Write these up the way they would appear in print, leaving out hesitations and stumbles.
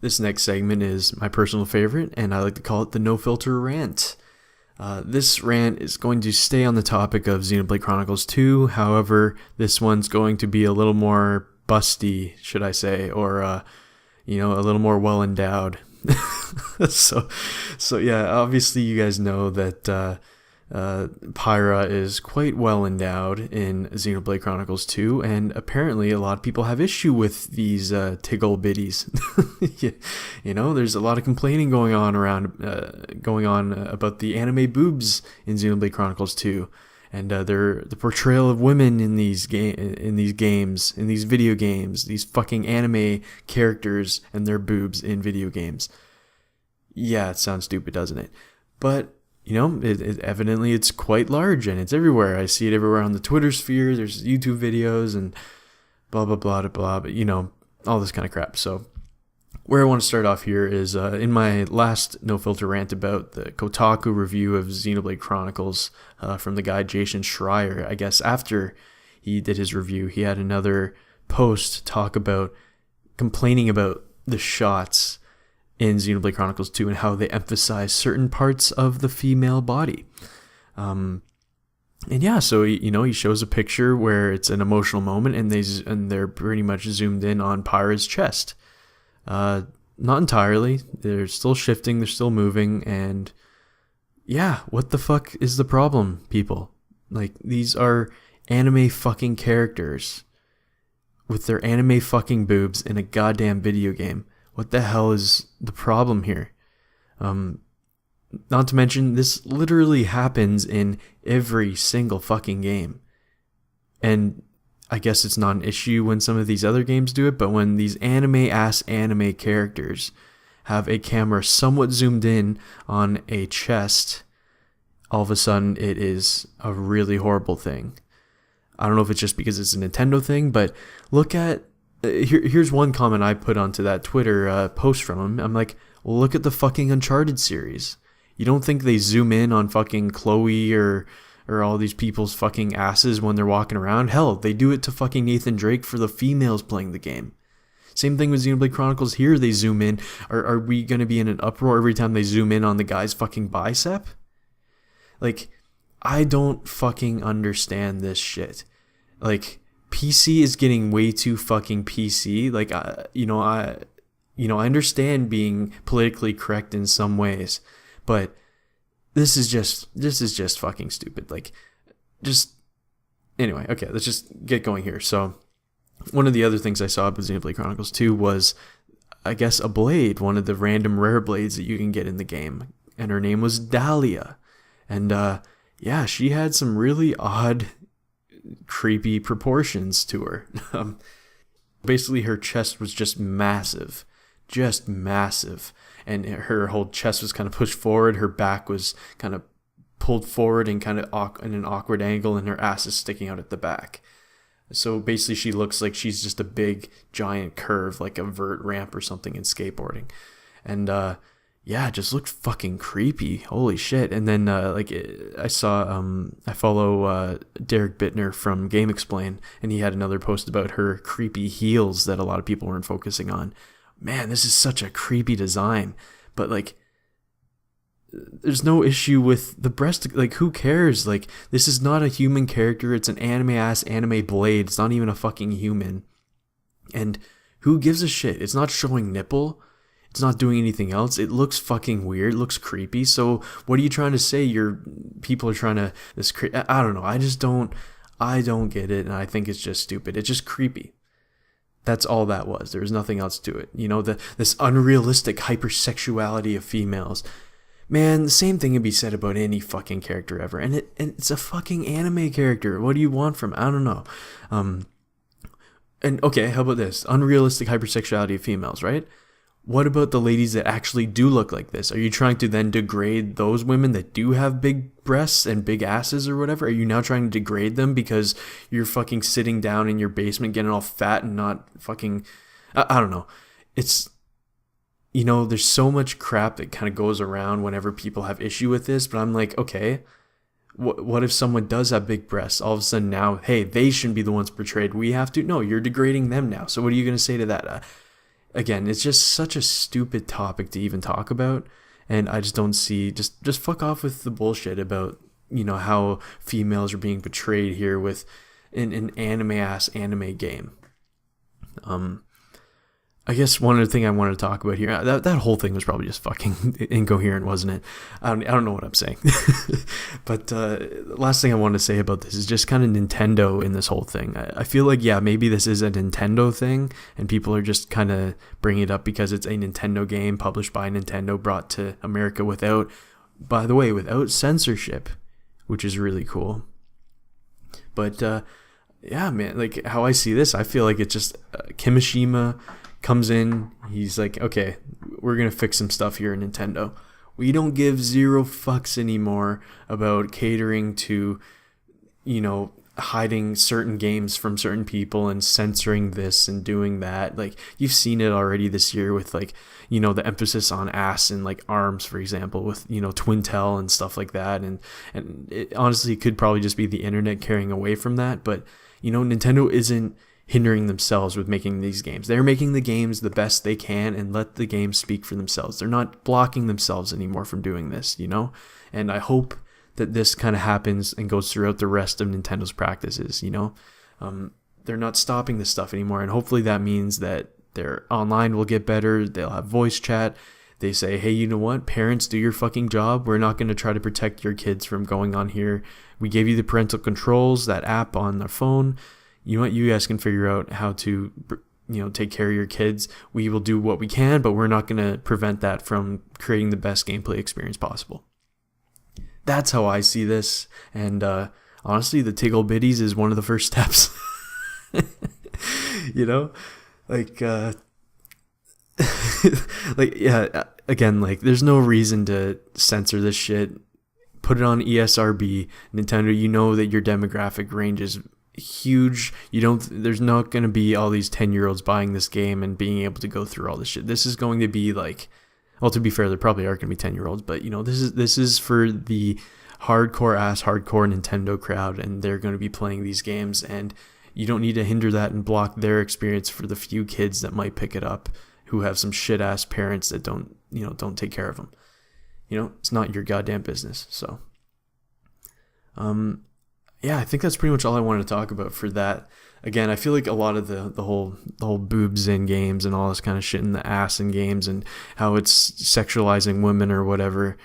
This next segment is my personal favorite, and I like to call it the No Filter Rant. This rant is going to stay on the topic of Xenoblade Chronicles 2. However, this one's going to be a little more busty, should I say, or a little more well endowed. so yeah, obviously you guys know that Pyra is quite well endowed in Xenoblade Chronicles 2, and apparently a lot of people have issue with these Tiggle Bitties. There's a lot of complaining going on about the anime boobs in Xenoblade Chronicles 2, and the portrayal of women in these video games, these fucking anime characters and their boobs in video games. Yeah, it sounds stupid, doesn't it? But evidently it's quite large and it's everywhere. I see it everywhere on the Twitter sphere. There's YouTube videos and blah, blah, blah, blah, but all this kind of crap. So where I want to start off here is in my last No Filter rant about the Kotaku review of Xenoblade Chronicles from the guy Jason Schreier. I guess after he did his review, he had another post complaining about the shots in Xenoblade Chronicles 2 and how they emphasize certain parts of the female body. So he shows a picture where it's an emotional moment and they're pretty much zoomed in on Pyra's chest. Not entirely. They're still shifting, they're still moving, and yeah, what the fuck is the problem, people? Like, these are anime fucking characters with their anime fucking boobs in a goddamn video game. What the hell is the problem here? Not to mention, this literally happens in every single fucking game. And I guess it's not an issue when some of these other games do it, but when these anime characters have a camera somewhat zoomed in on a chest, all of a sudden it is a really horrible thing. I don't know if it's just because it's a Nintendo thing, but look at... Here's one comment I put onto that Twitter post from him. I'm like, well, look at the fucking Uncharted series. You don't think they zoom in on fucking Chloe or all these people's fucking asses when they're walking around? Hell, they do it to fucking Nathan Drake for the females playing the game. Same thing with Xenoblade Chronicles here. They zoom in. Are we going to be in an uproar every time they zoom in on the guy's fucking bicep? Like, I don't fucking understand this shit. Like, PC is getting way too fucking PC. Like, I understand being politically correct in some ways, but this is just fucking stupid. Like, anyway, okay, let's just get going here. So, one of the other things I saw with Xenoblade Chronicles 2 was, I guess, a blade, one of the random rare blades that you can get in the game, and her name was Dahlia, and she had some really odd, creepy proportions to her. Basically, her chest was just massive, and her whole chest was kind of pushed forward. Her back was kind of pulled forward and kind of in an awkward angle, and her ass is sticking out at the back. So basically, she looks like she's just a big, giant curve, like a vert ramp or something in skateboarding, and it just looked fucking creepy. Holy shit. And then, I saw, I follow Derek Bittner from Game Explain, and he had another post about her creepy heels that a lot of people weren't focusing on. Man, this is such a creepy design. But, like, there's no issue with the breast. Like, who cares? Like, this is not a human character. It's an anime-ass anime blade. It's not even a fucking human. And who gives a shit? It's not showing nipple. It's not doing anything else. It looks fucking weird. It looks creepy. So what are you trying to say? People are trying to I don't know. I don't get it. And I think it's just stupid. It's just creepy. That's all that was. There was nothing else to it. This unrealistic hypersexuality of females. Man, the same thing can be said about any fucking character ever. And it's a fucking anime character. What do you want from it? I don't know. And okay, how about this? Unrealistic hypersexuality of females, right? What about the ladies that actually do look like this? Are you trying to then degrade those women that do have big breasts and big asses or whatever? Are you now trying to degrade them because you're fucking sitting down in your basement getting all fat and not fucking... I don't know. It's... there's so much crap that kind of goes around whenever people have issue with this, but I'm like, okay, what if someone does have big breasts? All of a sudden now, hey, they shouldn't be the ones portrayed. We have to... No, you're degrading them now. So what are you going to say to that? again, it's just such a stupid topic to even talk about, and I just don't see, just fuck off with the bullshit about, how females are being portrayed here with an anime game. I guess one other thing I wanted to talk about here, that whole thing was probably just fucking incoherent, wasn't it? I don't know what I'm saying. But last thing I want to say about this is just kind of Nintendo in this whole thing. I feel like, yeah, maybe this is a Nintendo thing, and people are just kind of bringing it up because it's a Nintendo game published by Nintendo, brought to America without censorship, which is really cool. But yeah, man, like how I see this, I feel like it's just Kimishima comes in, he's like, okay, we're gonna fix some stuff here in Nintendo. We don't give zero fucks anymore about catering to, hiding certain games from certain people and censoring this and doing that. Like, you've seen it already this year with, like, the emphasis on ass and, like, arms, for example, with, Twintel and stuff like that. And it honestly could probably just be the internet carrying away from that. But, Nintendo isn't hindering themselves with making these games. They're making the games the best they can and let the games speak for themselves. They're not blocking themselves anymore from doing this, And I hope that this kind of happens and goes throughout the rest of Nintendo's practices, They're not stopping this stuff anymore, and hopefully that means that their online will get better. They'll have voice chat. They say, hey, you know what? Parents, do your fucking job. We're not going to try to protect your kids from going on here. We gave you the parental controls, that app on their phone. You know what? You guys can figure out how to, take care of your kids. We will do what we can, but we're not going to prevent that from creating the best gameplay experience possible. That's how I see this. And honestly, the Tickle Bitties is one of the first steps. Like, like, yeah, again, like, there's no reason to censor this shit. Put it on ESRB. Nintendo, that your demographic range is huge. There's not going to be all these 10-year-olds buying this game and being able to go through all this shit. This is going to be like, well, to be fair, there probably are going to be 10-year-olds, but this is for the hardcore Nintendo crowd, and they're going to be playing these games, and you don't need to hinder that and block their experience for the few kids that might pick it up who have some shit ass parents that don't take care of them. It's not your goddamn business. So yeah, I think that's pretty much all I wanted to talk about for that. Again, I feel like a lot of the whole boobs in games and all this kind of shit in the ass in games and how it's sexualizing women or whatever.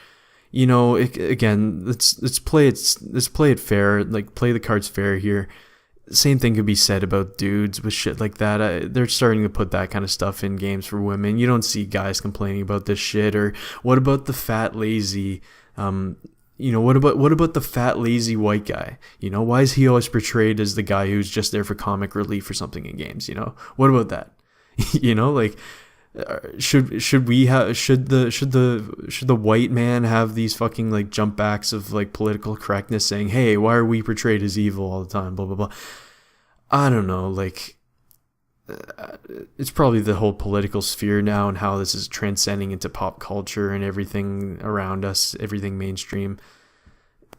Again, let's play it fair. Like, play the cards fair here. Same thing could be said about dudes with shit like that. They're starting to put that kind of stuff in games for women. You don't see guys complaining about this shit. Or what about the fat lazy? What about the fat lazy white guy? Why is he always portrayed as the guy who's just there for comic relief or something in games? What about that? Like, should the white man have these fucking, like, jump backs of, like, political correctness saying, hey, why are we portrayed as evil all the time, blah blah blah? I don't know, like, it's probably the whole political sphere now and how this is transcending into pop culture and everything around us, everything mainstream.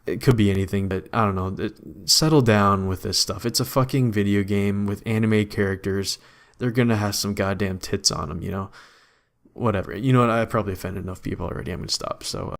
It could be anything, but I don't know. Settle down with this stuff. It's a fucking video game with anime characters. They're going to have some goddamn tits on them, Whatever. You know what? I probably offended enough people already. I'm going to stop. So